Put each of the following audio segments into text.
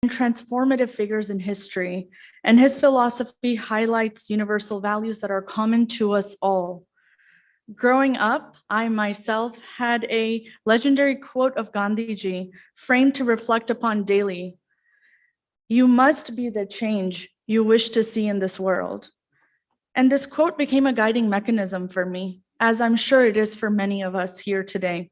and transformative figures in history, and his philosophy highlights universal values that are common to us all. Growing up, I myself had a legendary quote of Gandhiji framed to reflect upon daily. You must be the change you wish to see in this world. And this quote became a guiding mechanism for me, as I'm sure it is for many of us here today.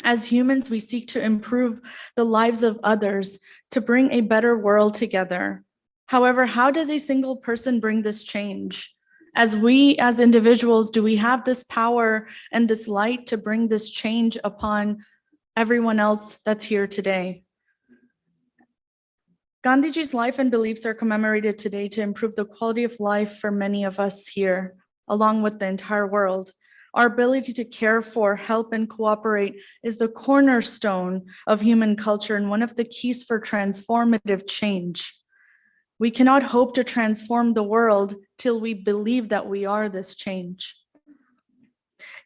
As humans, we seek to improve the lives of others to bring a better world together. However, how does a single person bring this change? As individuals, do we have this power and this light to bring this change upon everyone else that's here today? Gandhiji's life and beliefs are commemorated today to improve the quality of life for many of us here, along with the entire world. Our ability to care for, help, and cooperate is the cornerstone of human culture and one of the keys for transformative change. We cannot hope to transform the world till we believe that we are this change.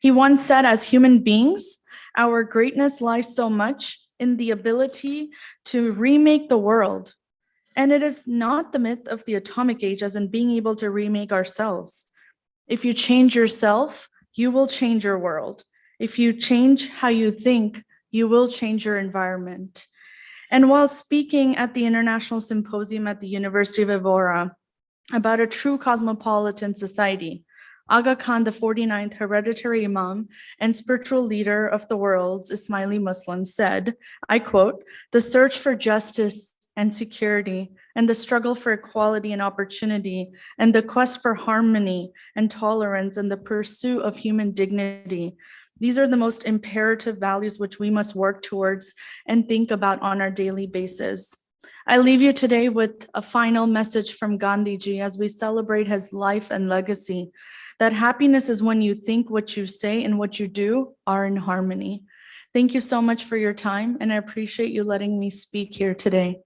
He once said, as human beings, our greatness lies so much in the ability to remake the world. And it is not the myth of the atomic age as in being able to remake ourselves. If you change yourself, you will change your world. If you change how you think, you will change your environment. And while speaking at the International Symposium at the University of Evora about a true cosmopolitan society, Aga Khan, the 49th hereditary Imam and spiritual leader of the world's Ismaili Muslims, said, I quote, "The search for justice and security, and the struggle for equality and opportunity, and the quest for harmony and tolerance, and the pursuit of human dignity. These are the most imperative values which we must work towards and think about on our daily basis." I leave you today with a final message from Gandhiji as we celebrate his life and legacy, that happiness is when you think, what you say, and what you do are in harmony. Thank you so much for your time, and I appreciate you letting me speak here today.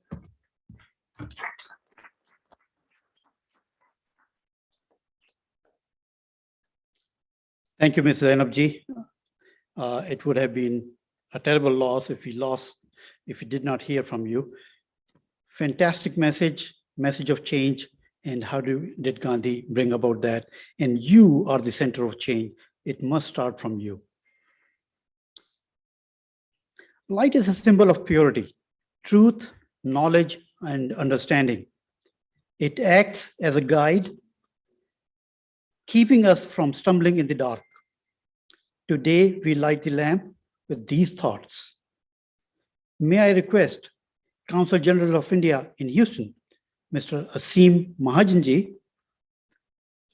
Thank you, Ms. Zainabji. It would have been a terrible loss if we did not hear from you. Fantastic message of change, and how did Gandhi bring about that? And you are the center of change. It must start from you. Light is a symbol of purity, truth, knowledge, and understanding. It acts as a guide, keeping us from stumbling in the dark. Today, we light the lamp with these thoughts. May I request Consul General of India in Houston, Mr. Asim Mahajanji,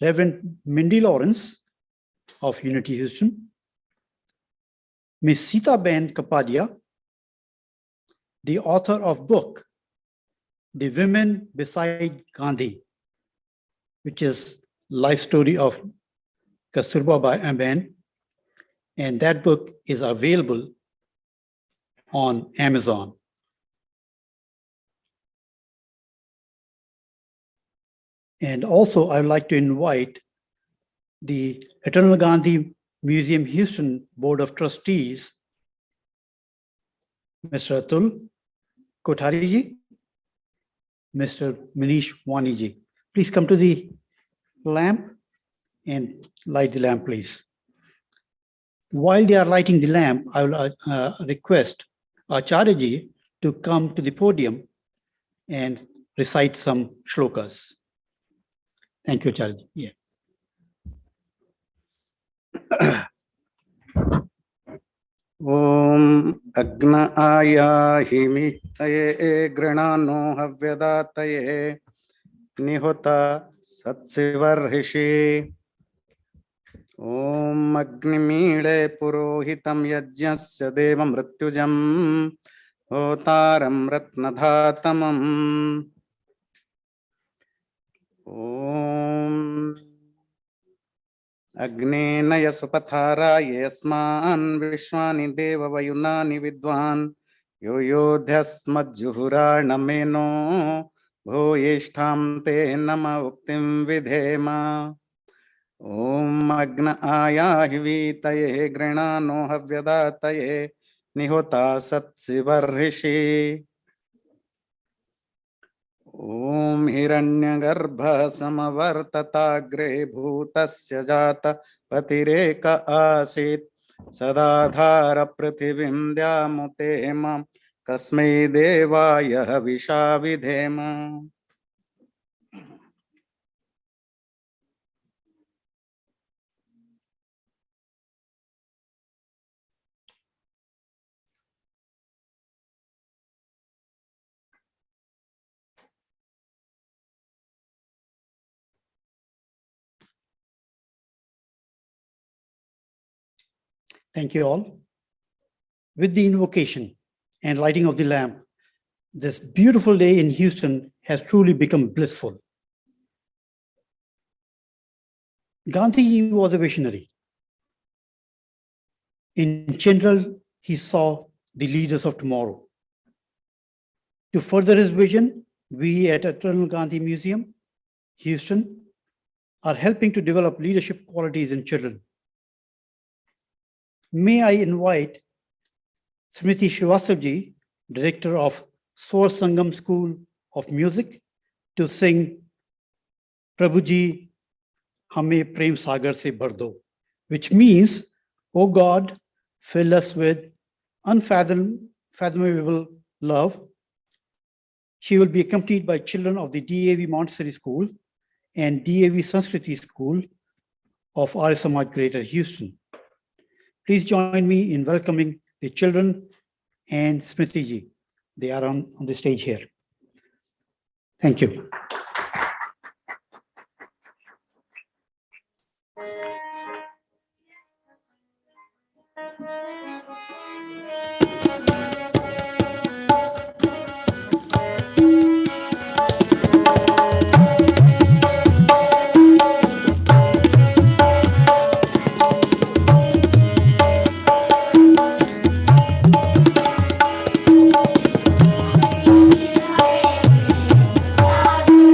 Reverend Mindy Lawrence of Unity Houston, Ms. Sita Ben Kapadia, the author of book, The Women Beside Gandhi, which is life story of Kasturba Ben, and that book is available on Amazon. And also, I would like to invite the Eternal Gandhi Museum Houston Board of Trustees, Mr. Atul Kothariji, Mr. Manish Waniji. Please come to the lamp and light the lamp, please. While they are lighting the lamp, I will request Acharyaji to come to the podium and recite some shlokas. Thank you, Acharyaji. Yeah. Om Agna Aya Himitaye Granano Havyadataye Nihota Satsivarhishi Om Agnimile Purohitam Yajnasya Deva Mrityujam Hotaram Ratnadhatamam Om Agnena Yasupathara Yasman Vishwani Deva Vayunani Vidwan Yoyodhyasmadjuhura Nameno Bhoyishtham Te Nama Uktim Vidhema Om Agna Aya Hivitaye Granano Havyadataye Nihota Satsivarhishi हिरण्यगर्भः समवर्तताग्रे भूतस्य जातः पतिरेक आसीत् सदाधार पृथिवीं द्यामुते मां कस्मै देवाय हविषा विधेम. Thank you all. With the invocation and lighting of the lamp, this beautiful day in Houston has truly become blissful. Gandhi was a visionary. In general, he saw the leaders of tomorrow. To further his vision, we at Eternal Gandhi Museum, Houston, are helping to develop leadership qualities in children. May I invite Smriti Srivastava, Director of Swar Sangam School of Music, to sing Prabhuji Hame Prem Sagar Se Bhar Do, which means, "O God, fill us with unfathomable love." She will be accompanied by children of the DAV Montessori School and DAV Sanskriti School of Arya Samaj Greater Houston. Please join me in welcoming the children and Smriti ji. They are on the stage here. Thank you. Thank you.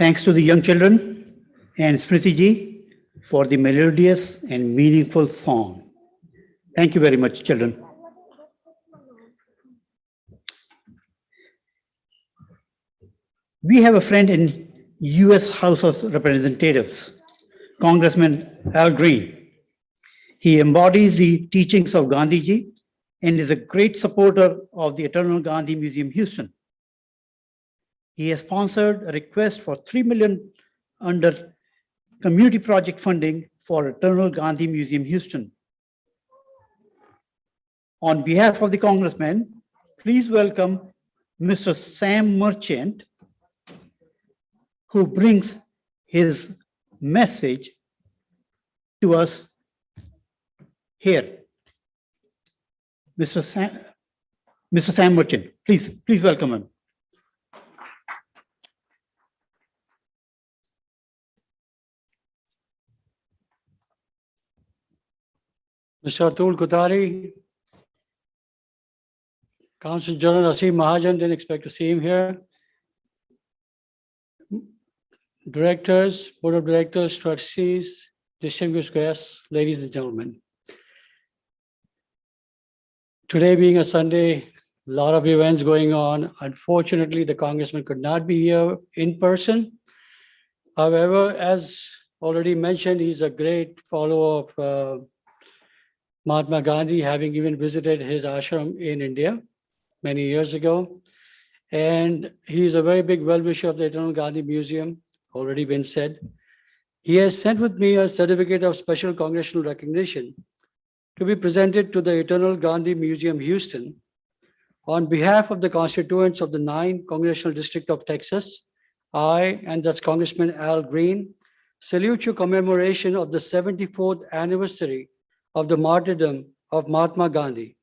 Thanks to the young children and Smriti ji for the melodious and meaningful song. Thank you very much, children. We have a friend in US House of Representatives, Congressman Al Green. He embodies the teachings of Gandhiji and is a great supporter of the Eternal Gandhi Museum, Houston. He has sponsored a request for $3 million under community project funding for Eternal Gandhi Museum, Houston. On behalf of the Congressman, please welcome Mr. Sam Merchant, who brings his message to us here. Mr. Sam Merchant, please welcome him. Mr. Atul Kothari, Council General Asim Mahajan, didn't expect to see him here. Directors, Board of Directors, trustees, distinguished guests, ladies and gentlemen. Today being a Sunday, a lot of events going on. Unfortunately, the Congressman could not be here in person. However, as already mentioned, he's a great follower of Mahatma Gandhi, having even visited his ashram in India many years ago. And he's a very big well-wisher of the Eternal Gandhi Museum, already been said. He has sent with me a certificate of special congressional recognition to be presented to the Eternal Gandhi Museum, Houston. On behalf of the constituents of the 9th Congressional District of Texas, I, and that's Congressman Al Green, salute your commemoration of the 74th anniversary of the martyrdom of Mahatma Gandhi,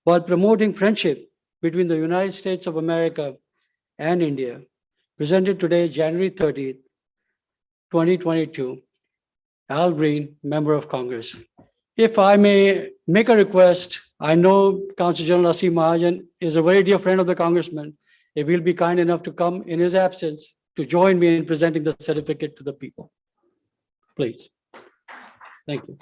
while promoting friendship between the United States of America and India, presented today, January 30th, 2022. Al Green, Member of Congress. If I may make a request, I know Council General Asim Mahajan is a very dear friend of the Congressman. If he'll be kind enough to come in his absence to join me in presenting the certificate to the people. Please. Thank you.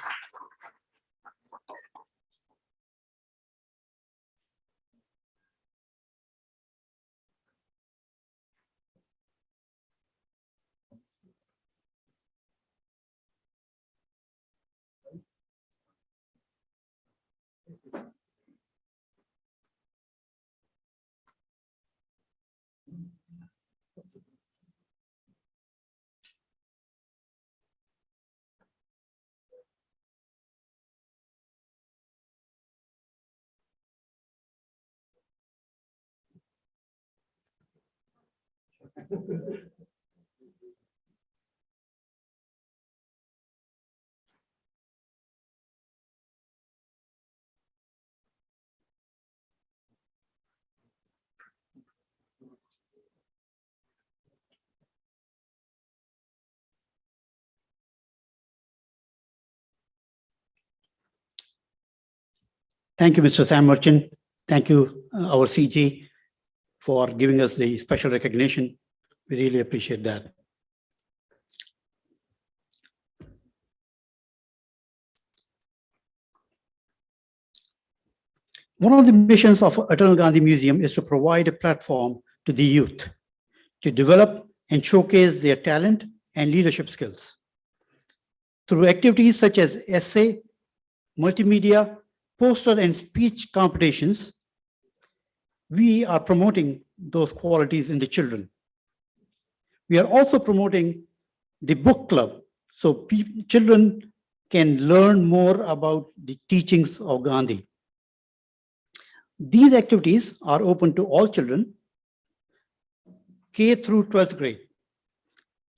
Thank you, Mr. Sam Merchant. Thank you, our CG, for giving us the special recognition. We really appreciate that. One of the missions of Eternal Gandhi Museum is to provide a platform to the youth to develop and showcase their talent and leadership skills. Through activities such as essay, multimedia, poster and speech competitions, we are promoting those qualities in the children. We are also promoting the book club, so children can learn more about the teachings of Gandhi. These activities are open to all children, K through 12th grade.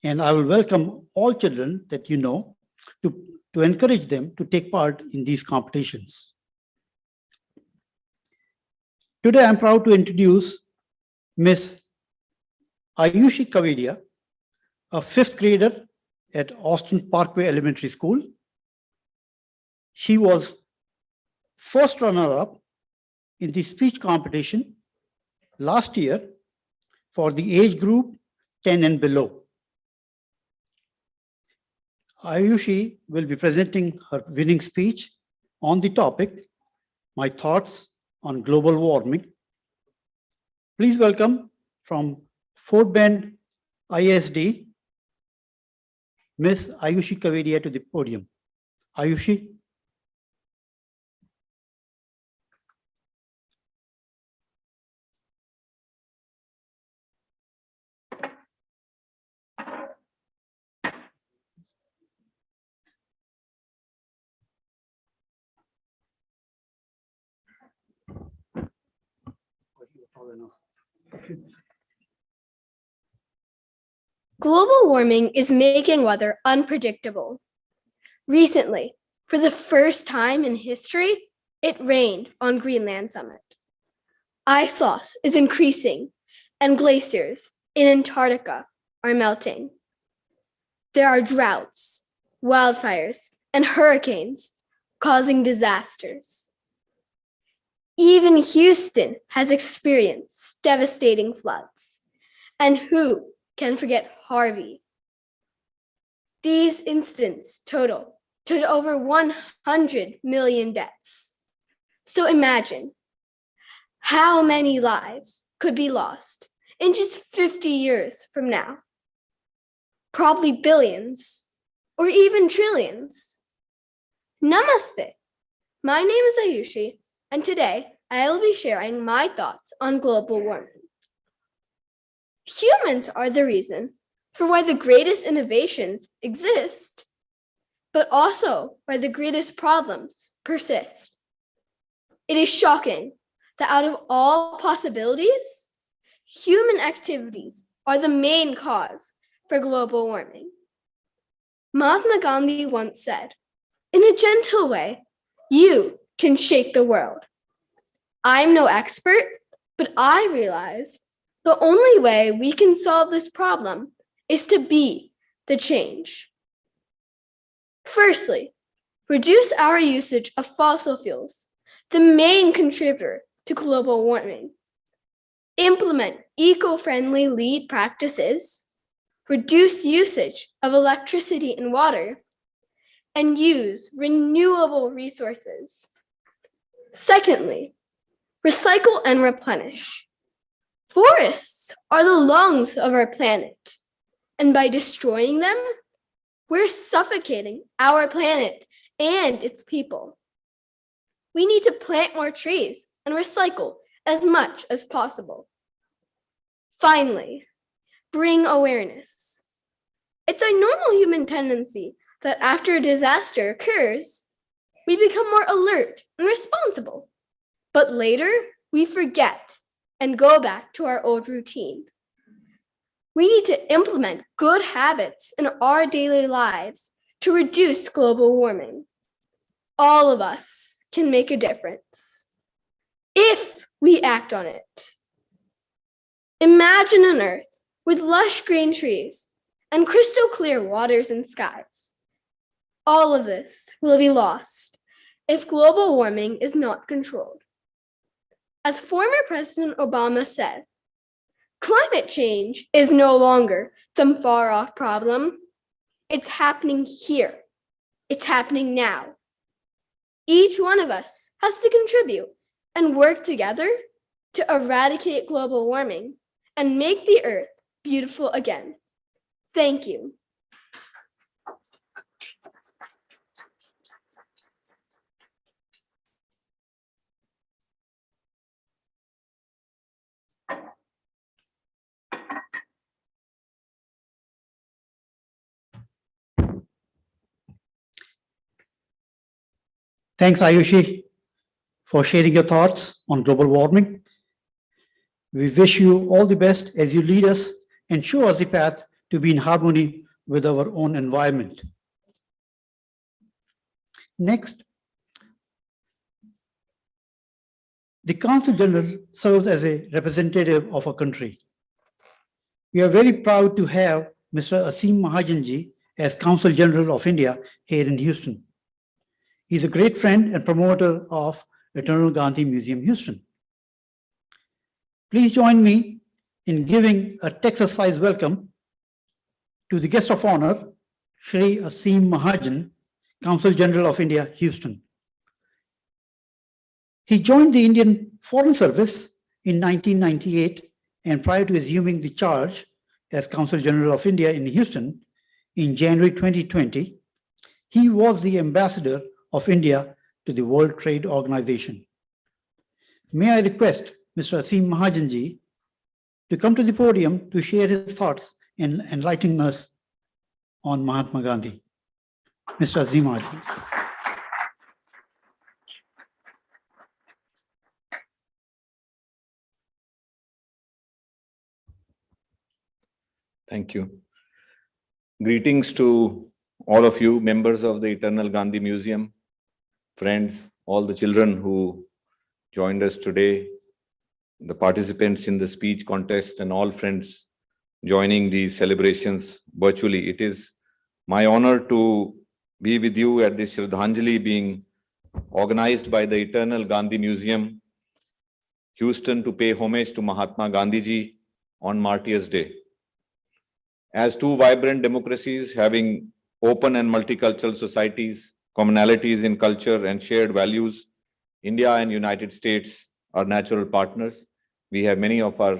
And I will welcome all children that you know to encourage them to take part in these competitions. Today, I'm proud to introduce Ms. Ayushi Kavedia, a 5th grader at Austin Parkway Elementary School. She was first runner-up in the speech competition last year for the age group 10 and below. Ayushi will be presenting her winning speech on the topic, My Thoughts on Global Warming. Please welcome from Fort Bend ISD, Ms. Ayushi Kavedia to the podium. Ayushi. Global warming is making weather unpredictable. Recently, for the first time in history, it rained on Greenland summit. Ice loss is increasing, and glaciers in Antarctica are melting. There are droughts, wildfires, and hurricanes causing disasters. Even Houston has experienced devastating floods. And who can forget Harvey? These incidents total to over 100 million deaths. So imagine how many lives could be lost in just 50 years from now. Probably billions or even trillions. Namaste. My name is Ayushi, and today I will be sharing my thoughts on global warming. Humans are the reason for why the greatest innovations exist, but also why the greatest problems persist. It is shocking that out of all possibilities, human activities are the main cause for global warming. Mahatma Gandhi once said, in a gentle way, you can shake the world. I'm no expert, but I realize the only way we can solve this problem is to be the change. Firstly, reduce our usage of fossil fuels, the main contributor to global warming. Implement eco-friendly lead practices, reduce usage of electricity and water, and use renewable resources. Secondly, recycle and replenish. Forests are the lungs of our planet, and by destroying them, we're suffocating our planet and its people. We need to plant more trees and recycle as much as possible. Finally, bring awareness. It's a normal human tendency that after a disaster occurs, we become more alert and responsible. But later, we forget and go back to our old routine. We need to implement good habits in our daily lives to reduce global warming. All of us can make a difference if we act on it. Imagine an earth with lush green trees and crystal clear waters and skies. All of this will be lost if global warming is not controlled. As former President Obama said, climate change is no longer some far-off problem. It's happening here. It's happening now. Each one of us has to contribute and work together to eradicate global warming and make the earth beautiful again. Thank you. Thanks, Ayushi, for sharing your thoughts on global warming. We wish you all the best as you lead us and show us the path to be in harmony with our own environment. Next, the Consul General serves as a representative of our country. We are very proud to have Mr. Asim Mahajanji as Consul General of India here in Houston. He's a great friend and promoter of Eternal Gandhi Museum, Houston. Please join me in giving a Texas-sized welcome to the guest of honor, Shri Aseem Mahajan, Consul General of India, Houston. He joined the Indian Foreign Service in 1998, and prior to assuming the charge as Consul General of India in Houston in January 2020, he was the ambassador of India to the World Trade Organization. May I request Mr. Aseem Mahajanji to come to the podium to share his thoughts and enlighten us on Mahatma Gandhi. Mr. Aseem Mahajan. Thank you. Greetings to all of you, members of the Eternal Gandhi Museum, friends, all the children who joined us today, the participants in the speech contest, and all friends joining these celebrations virtually. It is my honor to be with you at this Sharaddanjali being organized by the Eternal Gandhi Museum, Houston, to pay homage to Mahatma Gandhi ji on Martyrs' Day. As two vibrant democracies having open and multicultural societies, commonalities in culture and shared values, India and United States are natural partners. We have many of our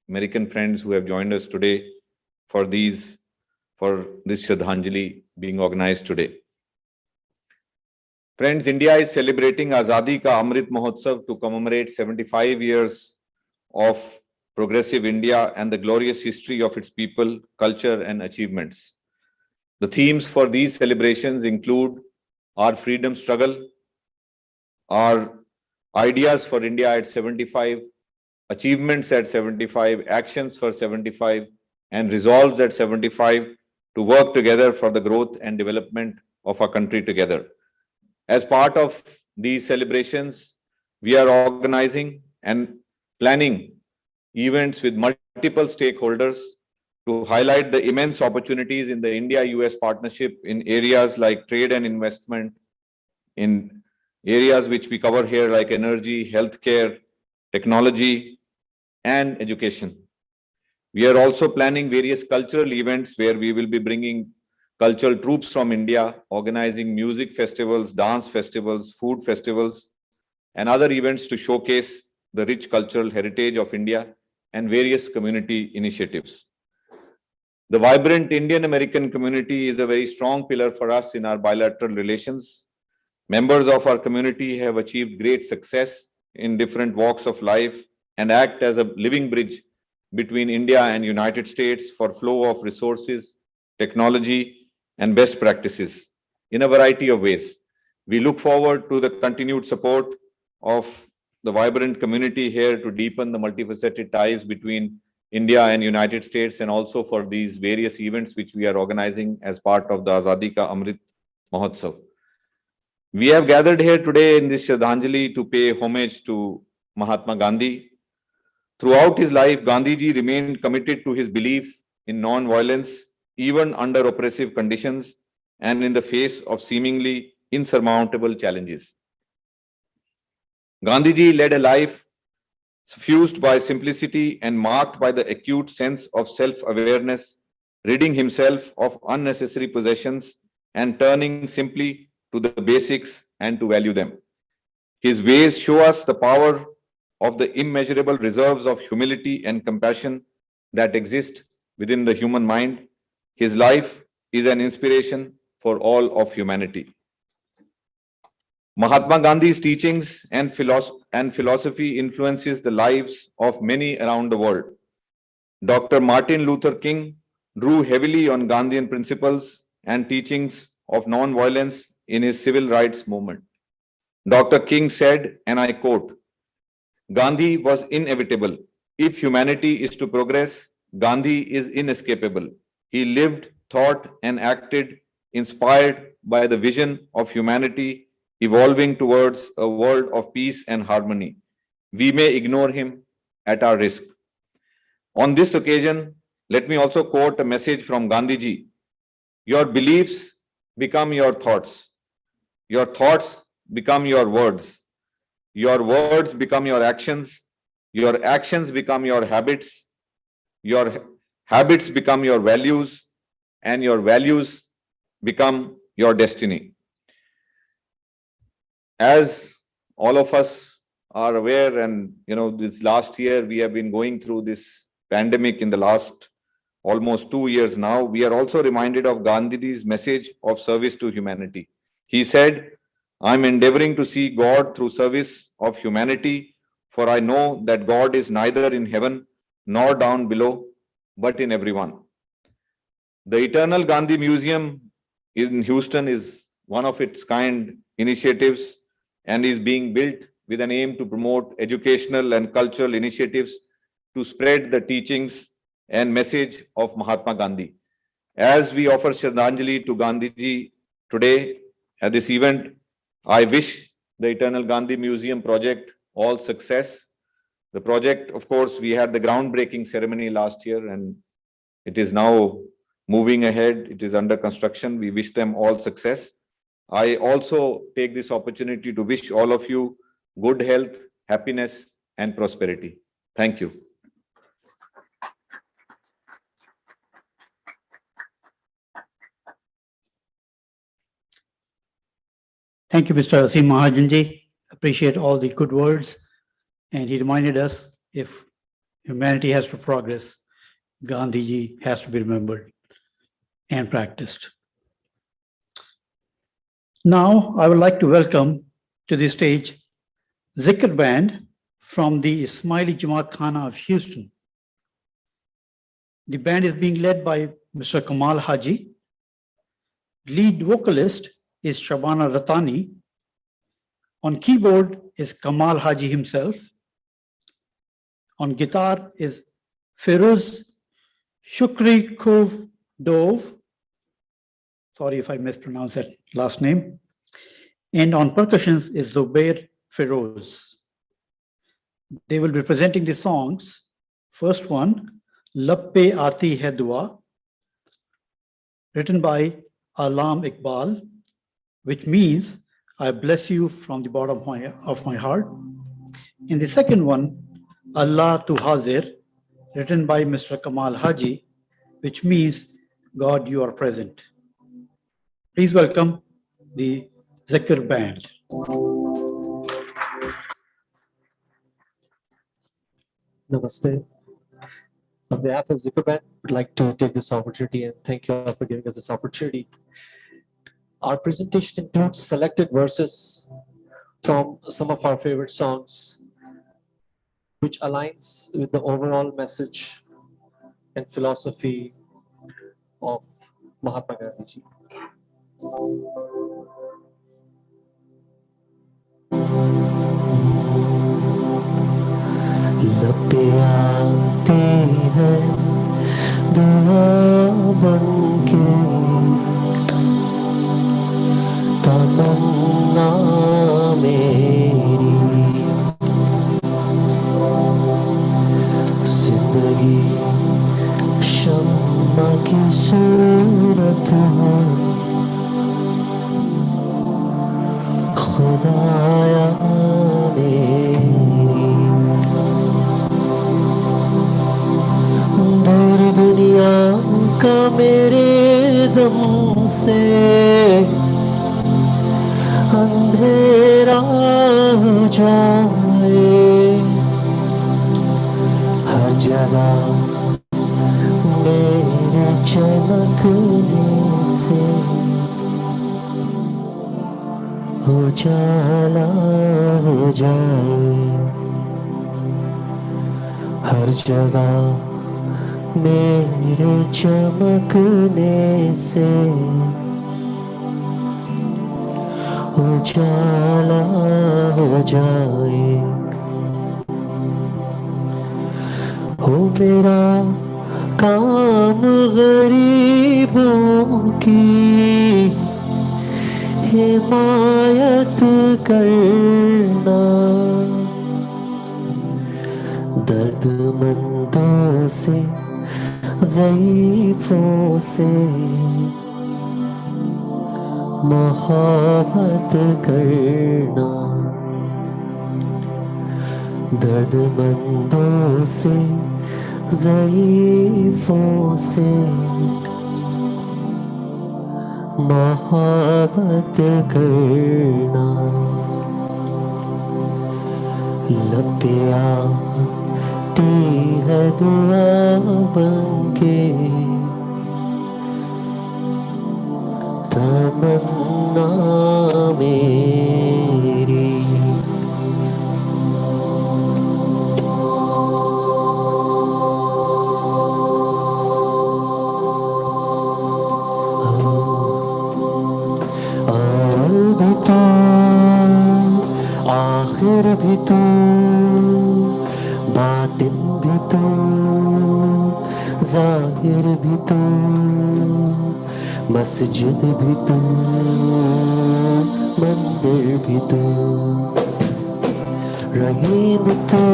American friends who have joined us today for this Shraddhanjali being organized today. Friends, India is celebrating Azadi Ka Amrit Mahotsav to commemorate 75 years of progressive India and the glorious history of its people, culture, and achievements. The themes for these celebrations include our freedom struggle, our ideas for India at 75, achievements at 75, actions for 75, and resolves at 75 to work together for the growth and development of our country together. As part of these celebrations, we are organizing and planning events with multiple stakeholders to highlight the immense opportunities in the India-US partnership in areas like trade and investment, in areas which we cover here like energy, healthcare, technology, and education. We are also planning various cultural events where we will be bringing cultural troops from India, organizing music festivals, dance festivals, food festivals, and other events to showcase the rich cultural heritage of India and various community initiatives. The vibrant Indian American community is a very strong pillar for us in our bilateral relations. Members of our community have achieved great success in different walks of life and act as a living bridge between India and United States for flow of resources, technology, and best practices in a variety of ways. We look forward to the continued support of the vibrant community here to deepen the multifaceted ties between India and United States, and also for these various events which we are organizing as part of the Azadi Ka Amrit Mahotsav. We have gathered here today in this Shraddhanjali to pay homage to Mahatma Gandhi. Throughout his life, Gandhiji remained committed to his belief in non-violence, even under oppressive conditions and in the face of seemingly insurmountable challenges. Gandhiji led a life fused by simplicity and marked by the acute sense of self-awareness, ridding himself of unnecessary possessions and turning simply to the basics and to value them. His ways show us the power of the immeasurable reserves of humility and compassion that exist within the human mind. His life is an inspiration for all of humanity. Mahatma Gandhi's teachings and philosophy influences the lives of many around the world. Dr. Martin Luther King drew heavily on Gandhian principles and teachings of non-violence in his civil rights movement. Dr. King said, and I quote, "Gandhi was inevitable. If humanity is to progress, Gandhi is inescapable. He lived, thought, and acted inspired by the vision of humanity evolving towards a world of peace and harmony. We may ignore him at our risk." On this occasion, let me also quote a message from Gandhiji. Your beliefs become your thoughts. Your thoughts become your words. Your words become your actions. Your actions become your habits. Your habits become your values. And your values become your destiny. As all of us are aware, and this last year we have been going through this pandemic in the last almost 2 years now, we are also reminded of Gandhiji's message of service to humanity. He said, "I'm endeavoring to see God through service of humanity, for I know that God is neither in heaven nor down below, but in everyone." The Eternal Gandhi Museum in Houston is one of its kind initiatives and is being built with an aim to promote educational and cultural initiatives to spread the teachings and message of Mahatma Gandhi. As we offer Shraddanjali to Gandhiji today at this event, I wish the Eternal Gandhi Museum project all success. The project, of course, we had the groundbreaking ceremony last year and it is now moving ahead. It is under construction. We wish them all success. I also take this opportunity to wish all of you good health, happiness, and prosperity. Thank you. Thank you, Mr. Asim Mahajanji. Appreciate all the good words. And he reminded us, if humanity has to progress, Gandhiji has to be remembered and practiced. Now, I would like to welcome to the stage Zikr Band from the Ismaili Jamaat Khana of Houston. The band is being led by Mr. Kamal Haji. Lead vocalist is Shabana Ratani. On keyboard is Kamal Haji himself. On guitar is Feroz Shukri Khov Dove. Sorry if I mispronounced that last name. And on percussions is Zubair Feroz. They will be presenting the songs. First one, Lab Pe Aati Hai Dua, written by Alam Iqbal, which means I bless you from the bottom of my heart. And the second one, Allah Tu Hazir, written by Mr. Kamal Haji, which means God, you are present. Please welcome the Zikr Band. Namaste. On behalf of Zikr Band, I'd like to take this opportunity and thank you all for giving us this opportunity. Our presentation includes selected verses from some of our favorite songs, which aligns with the overall message and philosophy of Mahatma Gandhi. लब पे आती है दुआ बनके तमन्ना मेरी जिंदगी शम्मा की सूरत है खुदाया दूर दुनिया का मेरे दम से अंधेरा हो जाए हर जगह मेरे चमकने से उजाला हो जाए हर जगह मेरे चमकने से उजाला हो जाए हो मेरा काम गरीबों की हिमायत करना दर्दमंदों से ज़ईफ़ों से मोहब्बत करना दर्दमंदों से ज़ईफ़ों से मोहब्बत करना लतिया टी है दुआ बनके तमन्ना मेरी अव्वल भी तू आखिर भी तू बातिन भी तू जाहिर भी तू मस्जिद भी तू मंदिर भी तू रहीम तू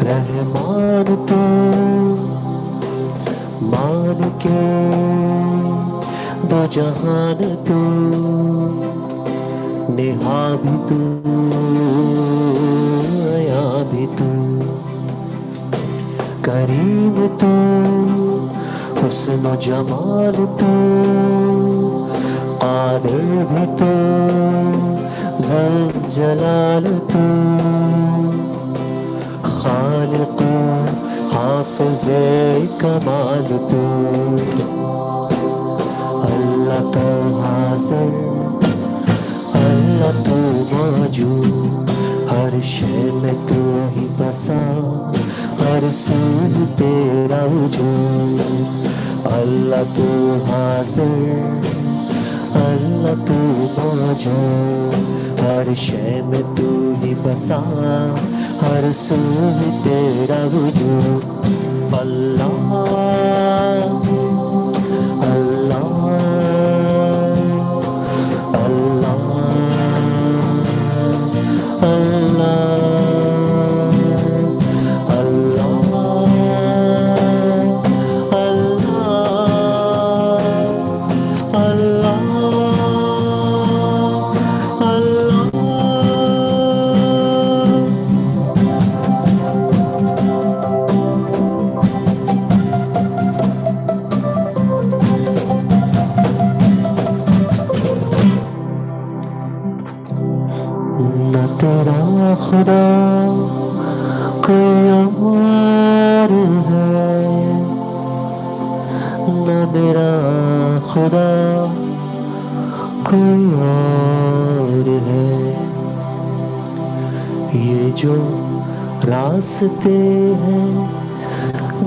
रहमान तू मान के दो जहान तू नेहा भी तू आया भी तू करीम तू हुस्न जमाल तू कादिर भी तू ज़ल जलाल तू खालिक हाफिज़ कमाल तू अल्लाह तू हाज़िर अल्लाह तू मौजूद हर शे में तू ही बसा हर सू तेरा वजूद अल्लाह तू हाज़िर अल्लाह तू मौजूद हर शे में तू ही बसा हर सू तेरा वजूद अल्लाह अल्लाह अल्लाह न तेरा खुदा कोई और है न मेरा खुदा कोई और है ये जो रास्ते हैं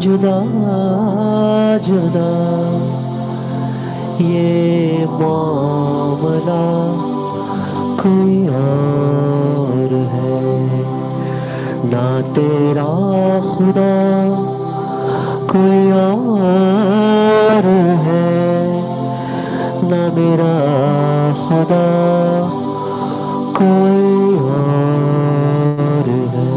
जुदा जुदा ये मामला कोई और है ना तेरा खुदा कोई और है ना मेरा खुदा कोई और है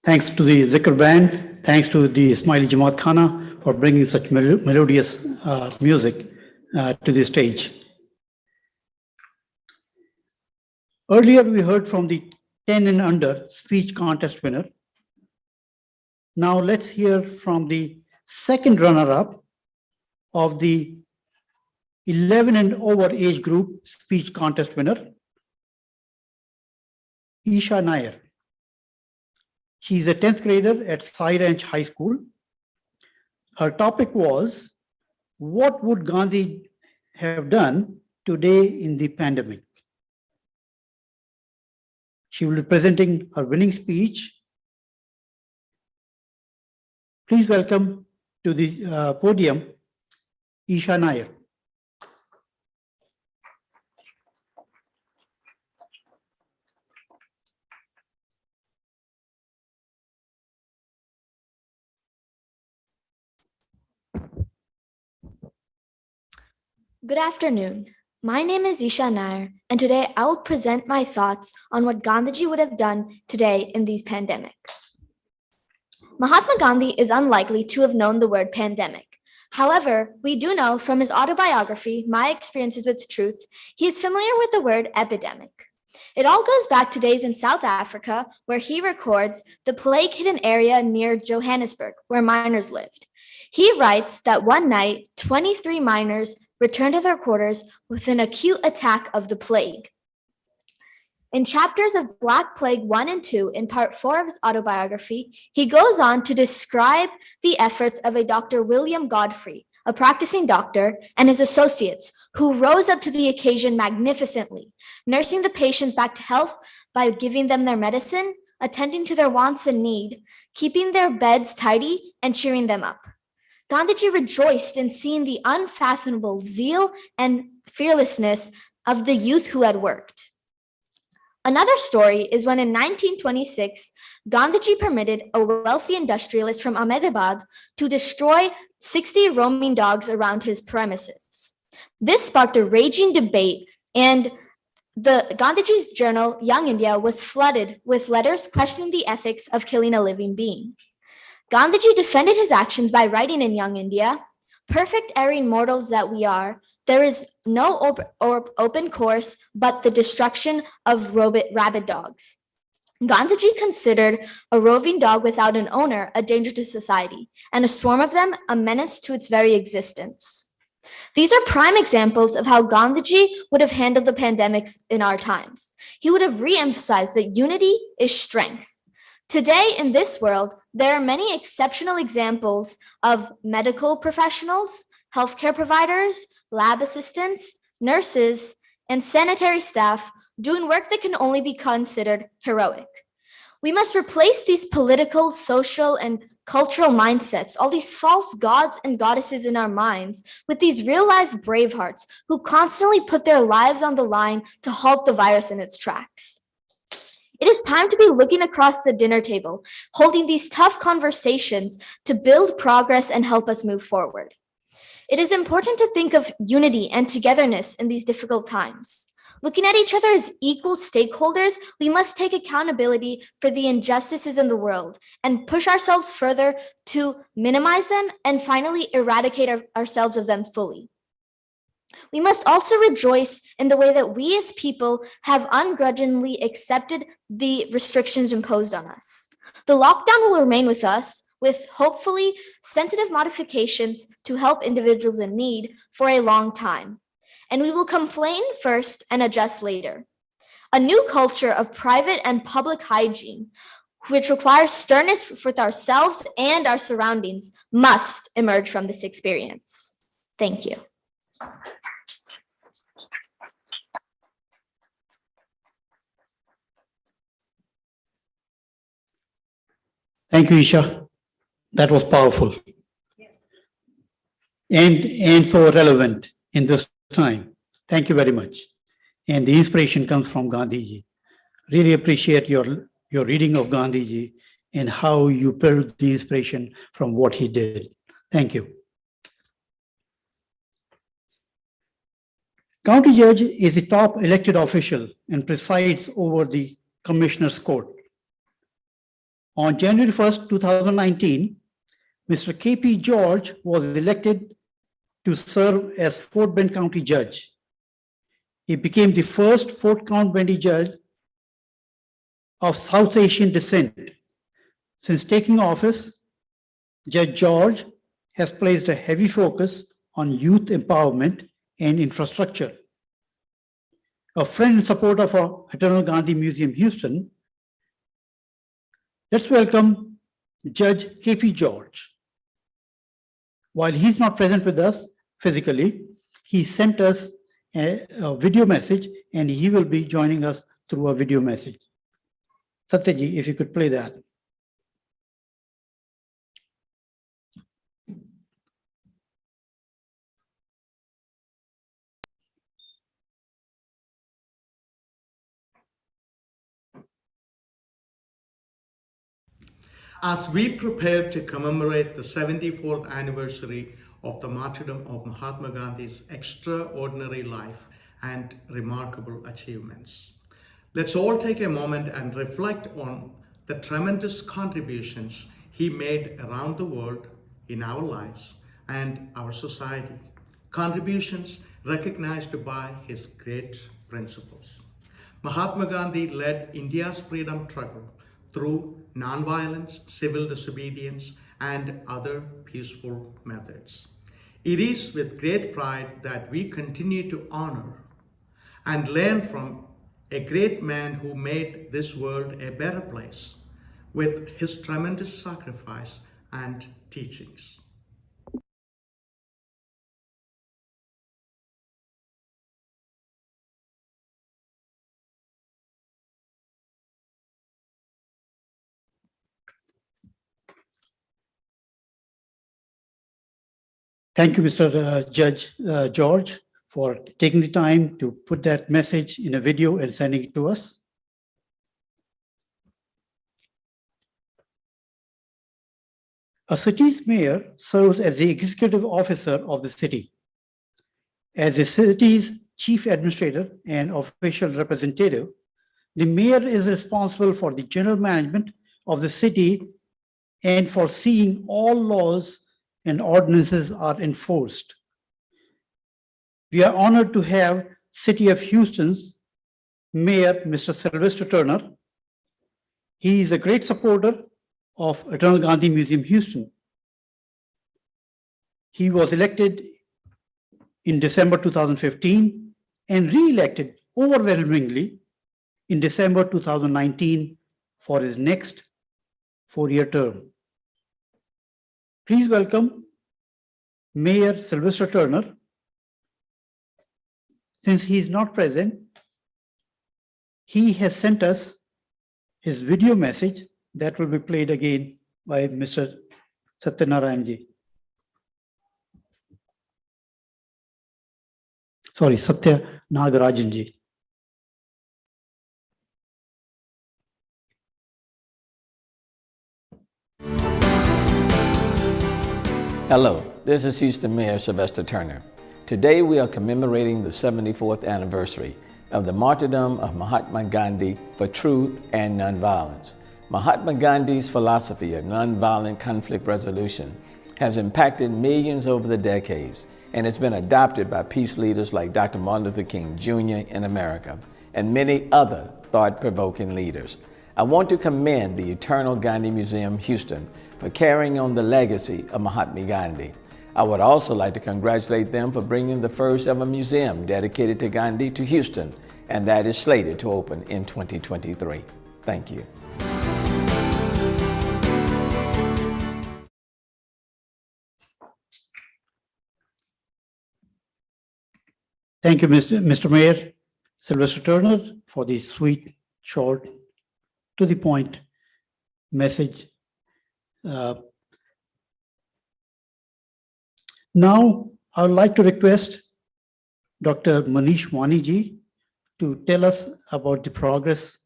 Thanks to the Zikr band, thanks to the Ismaili Jamaat Khana for bringing such melodious music to the stage. Earlier, we heard from the 10 and under speech contest winner. Now let's hear from the second runner-up of the 11 and over age group speech contest winner, Isha Nair. She is a 10th grader at Sai Ranch High School. Her topic was, what would Gandhi have done today in the pandemic? She will be presenting her winning speech. Please welcome to the podium, Isha Nair. Good afternoon. My name is Isha Nair, and today I will present my thoughts on what Gandhiji would have done today in these pandemic. Mahatma Gandhi is unlikely to have known the word pandemic. However, we do know from his autobiography, My Experiences with Truth, he is familiar with the word epidemic. It all goes back to days in South Africa, where he records the plague-hidden area near Johannesburg, where miners lived. He writes that one night, 23 miners returned to their quarters with an acute attack of the plague. In chapters of Black Plague 1 and 2, in part 4 of his autobiography, he goes on to describe the efforts of a Dr. William Godfrey, a practicing doctor, and his associates, who rose up to the occasion magnificently, nursing the patients back to health by giving them their medicine, attending to their wants and need, keeping their beds tidy, and cheering them up. Gandhiji rejoiced in seeing the unfathomable zeal and fearlessness of the youth who had worked. Another story is when in 1926, Gandhiji permitted a wealthy industrialist from Ahmedabad to destroy 60 roaming dogs around his premises. This sparked a raging debate, and the Gandhiji's journal, Young India, was flooded with letters questioning the ethics of killing a living being. Gandhiji defended his actions by writing in Young India, "Perfect erring mortals that we are, there is no open course but the destruction of rabid dogs." Gandhiji considered a roving dog without an owner a danger to society, and a swarm of them a menace to its very existence. These are prime examples of how Gandhiji would have handled the pandemics in our times. He would have re-emphasized that unity is strength. Today, in this world, there are many exceptional examples of medical professionals, healthcare providers, lab assistants, nurses, and sanitary staff doing work that can only be considered heroic. We must replace these political, social, and cultural mindsets, all these false gods and goddesses in our minds, with these real-life bravehearts who constantly put their lives on the line to halt the virus in its tracks. It is time to be looking across the dinner table, holding these tough conversations to build progress and help us move forward. It is important to think of unity and togetherness in these difficult times. Looking at each other as equal stakeholders, we must take accountability for the injustices in the world and push ourselves further to minimize them and finally eradicate ourselves of them fully. We must also rejoice in the way that we as people have ungrudgingly accepted the restrictions imposed on us. The lockdown will remain with us, with hopefully sensitive modifications to help individuals in need for a long time. And we will complain first and adjust later. A new culture of private and public hygiene, which requires sternness with ourselves and our surroundings, must emerge from this experience. Thank you. Thank you, Isha. That was powerful. And so relevant in this time. Thank you very much. And the inspiration comes from Gandhiji. Really appreciate your reading of Gandhiji and how you build the inspiration from what he did. Thank you. County judge is the top elected official and presides over the commissioner's court. On January 1st, 2019, Mr. K.P. George was elected to serve as Fort Bend County Judge. He became the first Fort County Judge of South Asian descent. Since taking office, Judge George has placed a heavy focus on youth empowerment and infrastructure. A friend and supporter of our Eternal Gandhi Museum, Houston, let's welcome Judge K.P. George. While he's not present with us physically, he sent us a video message and he will be joining us through a video message. Satyaji, if you could play that. As we prepare to commemorate the 74th anniversary of the martyrdom of Mahatma Gandhi's extraordinary life and remarkable achievements. Let's all take a moment and reflect on the tremendous contributions he made around the world in our lives and our society, contributions recognized by his great principles. Mahatma Gandhi led India's freedom struggle through nonviolence, civil disobedience, and other peaceful methods. It is with great pride that we continue to honor and learn from a great man who made this world a better place with his tremendous sacrifice and teachings. Thank you, Mr. Judge George, for taking the time to put that message in a video and sending it to us. A city's mayor serves as the executive officer of the city. As the city's chief administrator and official representative, the mayor is responsible for the general management of the city and for seeing all laws and ordinances are enforced. We are honored to have City of Houston's Mayor, Mr. Sylvester Turner. He is a great supporter of Eternal Gandhi Museum, Houston. He was elected in December 2015 and re-elected overwhelmingly in December 2019 for his next 4-year term. Please welcome Mayor Sylvester Turner. Since he is not present, he has sent us his video message that will be played again by Mr. Satyanarayanji. Sorry, Satya Nagarajanji. Hello, this is Houston Mayor Sylvester Turner. Today we are commemorating the 74th anniversary of the martyrdom of Mahatma Gandhi for truth and nonviolence. Mahatma Gandhi's philosophy of nonviolent conflict resolution has impacted millions over the decades, and it's been adopted by peace leaders like Dr. Martin Luther King Jr. in America and many other thought-provoking leaders. I want to commend the Eternal Gandhi Museum, Houston, for carrying on the legacy of Mahatma Gandhi. I would also like to congratulate them for bringing the first ever museum dedicated to Gandhi to Houston, and that is slated to open in 2023. Thank you. Thank you, Mr. Mayor Sylvester Turner, for the sweet, short, to the point message. Now, I would like to request Dr. Manish Waniji to tell us about the progress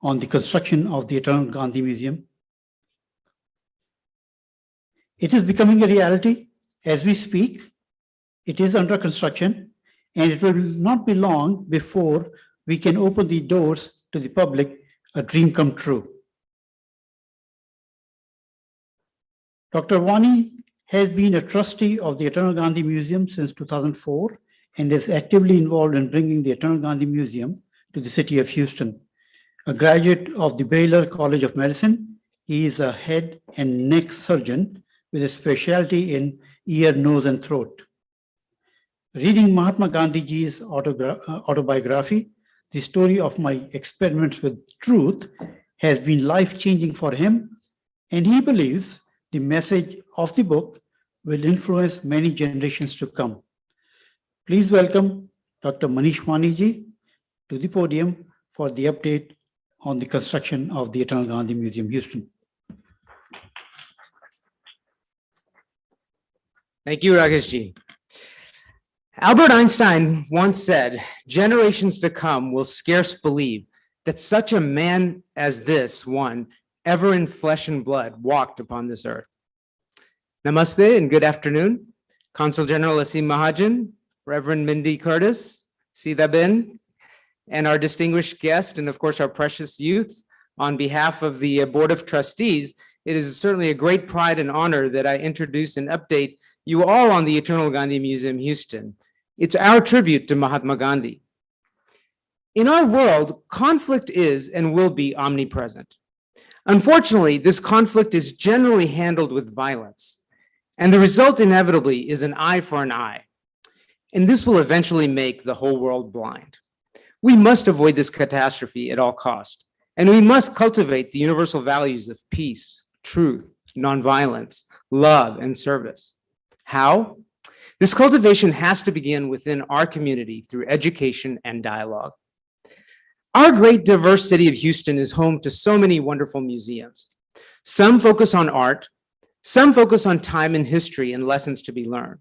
on the construction of the Eternal Gandhi Museum. It is becoming a reality as we speak. It is under construction, and it will not be long before we can open the doors to the public, a dream come true. Dr. Wani has been a trustee of the Eternal Gandhi Museum since 2004 and is actively involved in bringing the Eternal Gandhi Museum to the city of Houston. A graduate of the Baylor College of Medicine, he is a head and neck surgeon with a specialty in ear, nose, and throat. Reading Mahatma Gandhiji's autobiography, the story of my experiments with truth has been life-changing for him, and he believes the message of the book will influence many generations to come. Please welcome Dr. Manish Waniji to the podium for the update on the construction of the Eternal Gandhi Museum, Houston. Thank you, Rakeshji. Albert Einstein once said, generations to come will scarce believe that such a man as this one ever in flesh and blood walked upon this earth. Namaste and good afternoon. Consul General Asim Mahajan, Reverend Mindy Curtis, Sidabin, and our distinguished guest, and of course, our precious youth. On behalf of the Board of Trustees, it is certainly a great pride and honor that I introduce and update you all on the Eternal Gandhi Museum, Houston. It's our tribute to Mahatma Gandhi. In our world, conflict is and will be omnipresent. Unfortunately, this conflict is generally handled with violence, and the result inevitably is an eye for an eye. And this will eventually make the whole world blind. We must avoid this catastrophe at all costs, and we must cultivate the universal values of peace, truth, nonviolence, love, and service. How? This cultivation has to begin within our community through education and dialogue. Our great diverse city of Houston is home to so many wonderful museums. Some focus on art, some focus on time and history and lessons to be learned.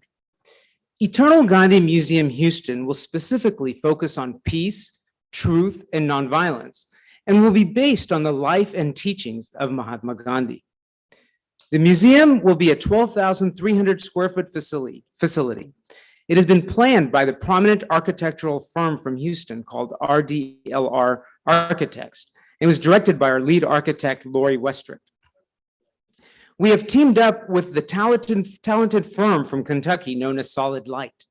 Eternal Gandhi Museum Houston will specifically focus on peace, truth, and nonviolence, and will be based on the life and teachings of Mahatma Gandhi. The museum will be a 12,300 square foot facility. It has been planned by the prominent architectural firm from Houston called RDLR Architects, and was directed by our lead architect, Lori Westrick. We have teamed up with the talented firm from Kentucky known as Solid Light.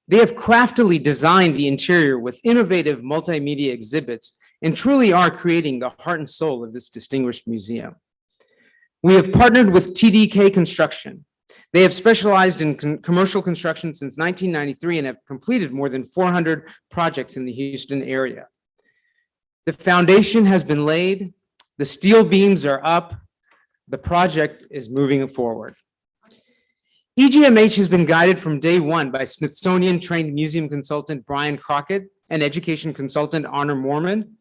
They have craftily designed the interior with innovative multimedia exhibits and truly are creating the heart and soul of this distinguished museum. We have partnered with TDK Construction. They have specialized in commercial construction since 1993 and have completed more than 400 projects in the Houston area. The foundation has been laid, the steel beams are up, the project is moving forward. EGMH has been guided from day one by Smithsonian trained museum consultant Brian Crockett and education consultant Honor Mormon,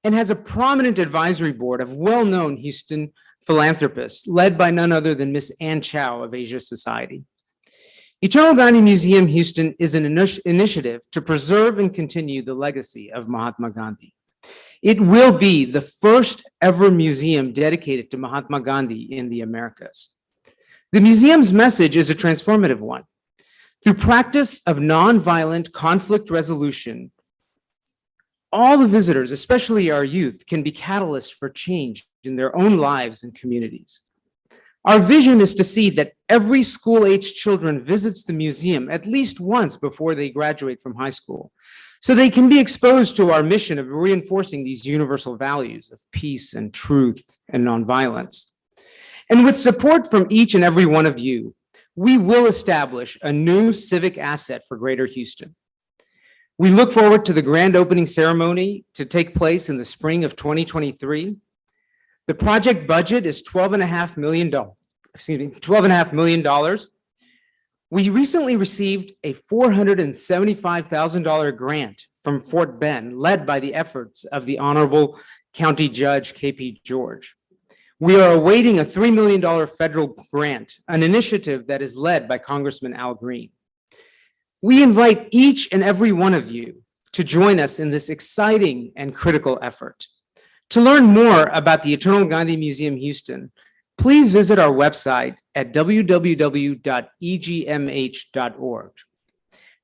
and has a prominent advisory board of well-known Houston philanthropists led by none other than Miss Ann Chow of Asia Society. Eternal Gandhi Museum Houston is an initiative to preserve and continue the legacy of Mahatma Gandhi. It will be the first ever museum dedicated to Mahatma Gandhi in the Americas. The museum's message is a transformative one. Through practice of nonviolent conflict resolution, all the visitors, especially our youth, can be catalysts for change in their own lives and communities. Our vision is to see that every school-aged children visits the museum at least once before they graduate from high school, so they can be exposed to our mission of reinforcing these universal values of peace and truth and nonviolence. And with support from each and every one of you, we will establish a new civic asset for Greater Houston. We look forward to the grand opening ceremony to take place in the spring of 2023. The project budget is $12.5 million. We recently received a $475,000 grant from Fort Bend, led by the efforts of the Honorable County Judge KP George. We are awaiting a $3 million federal grant, an initiative that is led by Congressman Al Green. We invite each and every one of you to join us in this exciting and critical effort. To learn more about the Eternal Gandhi Museum Houston, please visit our website at www.egmh.org.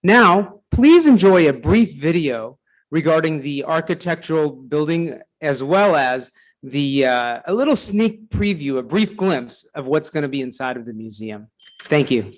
Now, please enjoy a brief video regarding the architectural building, as well as a little sneak preview, a brief glimpse of what's going to be inside of the museum. Thank you.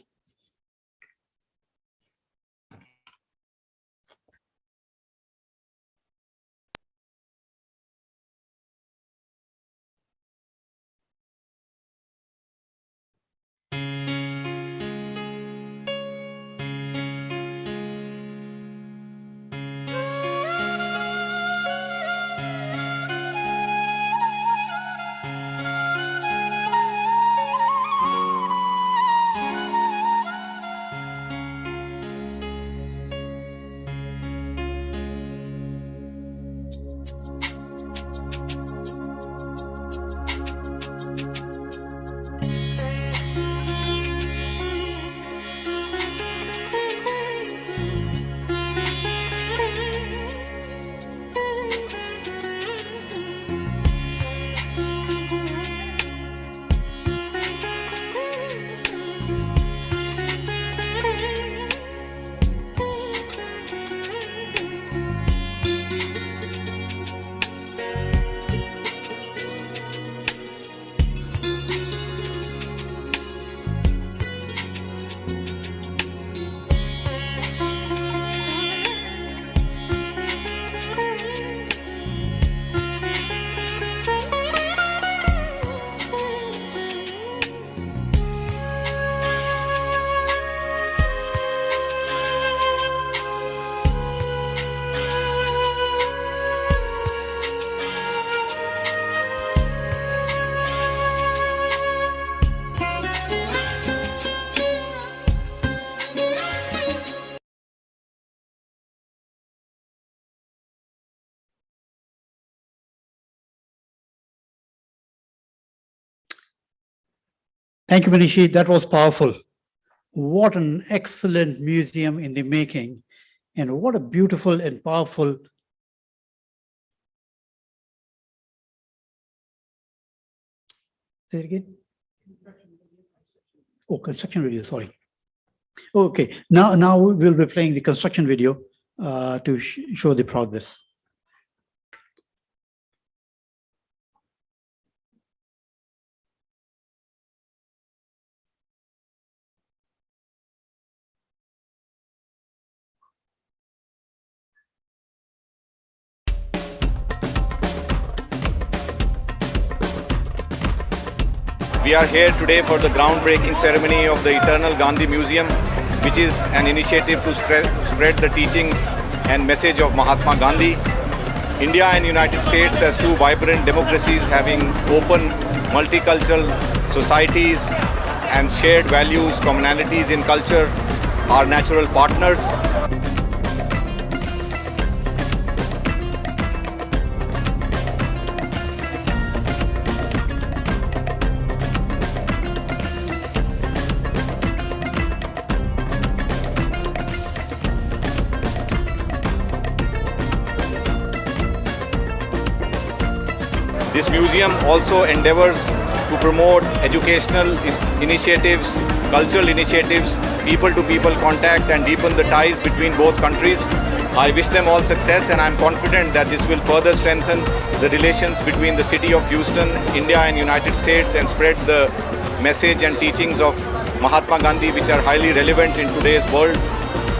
Thank you, Manishi. That was powerful. What an excellent museum in the making, and what a beautiful and powerful. Say it again. Oh, construction video, sorry. Okay, now we'll be playing the construction video to show the progress. We are here today for the groundbreaking ceremony of the Eternal Gandhi Museum, which is an initiative to spread the teachings and message of Mahatma Gandhi. India and United States as two vibrant democracies having open multicultural societies and shared values, commonalities in culture are natural partners. This museum also endeavors to promote educational initiatives, cultural initiatives, people-to-people contact and deepen the ties between both countries. I wish them all success, and I'm confident that this will further strengthen the relations between the city of Houston, India and United States, and spread the message and teachings of Mahatma Gandhi, which are highly relevant in today's world,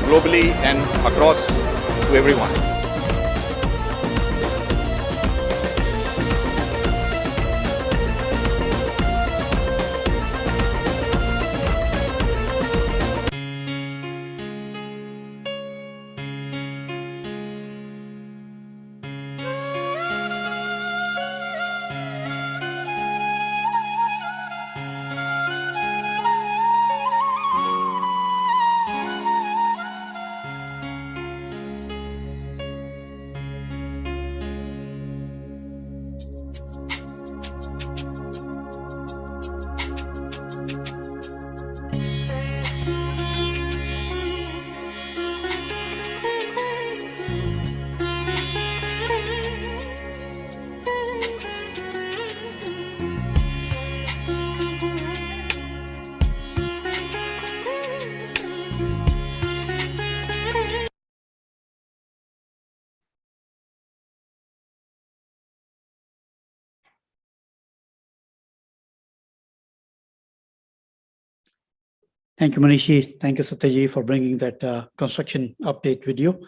globally and across to everyone. Thank you, Manishi. Thank you, Satyaji, for bringing that construction update video.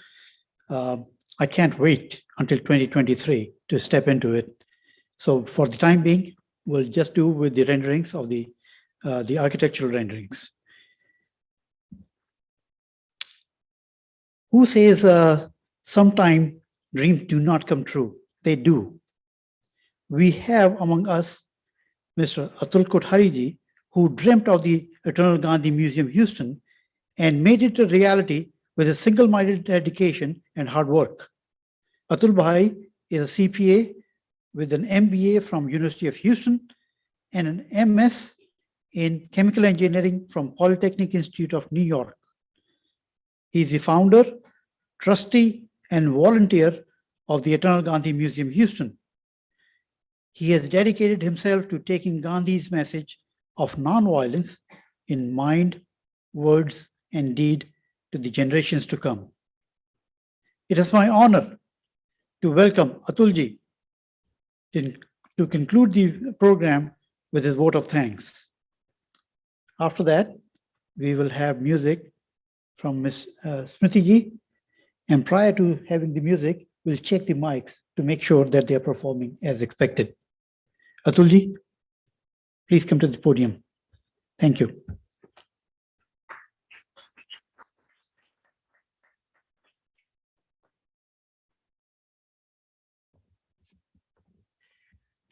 I can't wait until 2023 to step into it. So for the time being, we'll just do with the renderings of the architectural renderings. Who says sometime dreams do not come true? They do. We have among us Mr. Atul Kothariji, who dreamt of the Eternal Gandhi Museum, Houston, and made it a reality with a single-minded dedication and hard work. Atul Bhai is a CPA with an MBA from University of Houston and an MS in Chemical Engineering from Polytechnic Institute of New York. He is the founder, trustee, and volunteer of the Eternal Gandhi Museum, Houston. He has dedicated himself to taking Gandhi's message of nonviolence in mind, words, and deed to the generations to come. It is my honor to welcome Atulji to conclude the program with his vote of thanks. After that, we will have music from Ms. Smriti-ji, and prior to having the music, we'll check the mics to make sure that they are performing as expected. Atulji, please come to the podium. Thank you.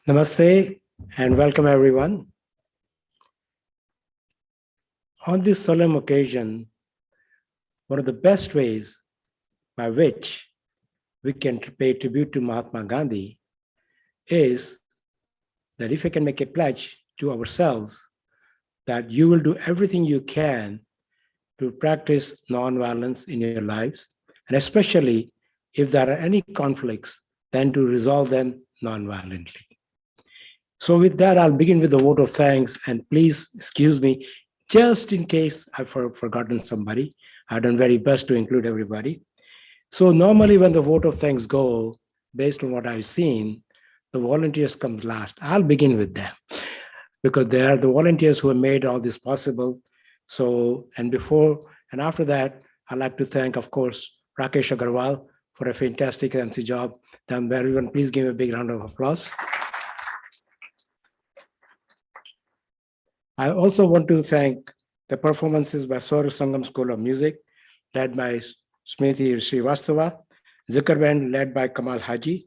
Namaste and welcome everyone. On this solemn occasion, one of the best ways by which we can pay tribute to Mahatma Gandhi is that if we can make a pledge to ourselves that you will do everything you can to practice nonviolence in your lives, and especially if there are any conflicts, then to resolve them nonviolently. So with that, I'll begin with the vote of thanks, and please excuse me, just in case I've forgotten somebody. I've done very best to include everybody. So normally when the vote of thanks go, based on what I've seen, the volunteers come last. I'll begin with them because they are the volunteers who have made all this possible. So, and before and after that, I'd like to thank, of course, Rakesh Agarwal for a fantastic MC job. Then everyone, please give a big round of applause. I also want to thank the performances by Saur Sangam School of Music, led by Smriti Srivastava, Zikr Band, led by Kamal Haji,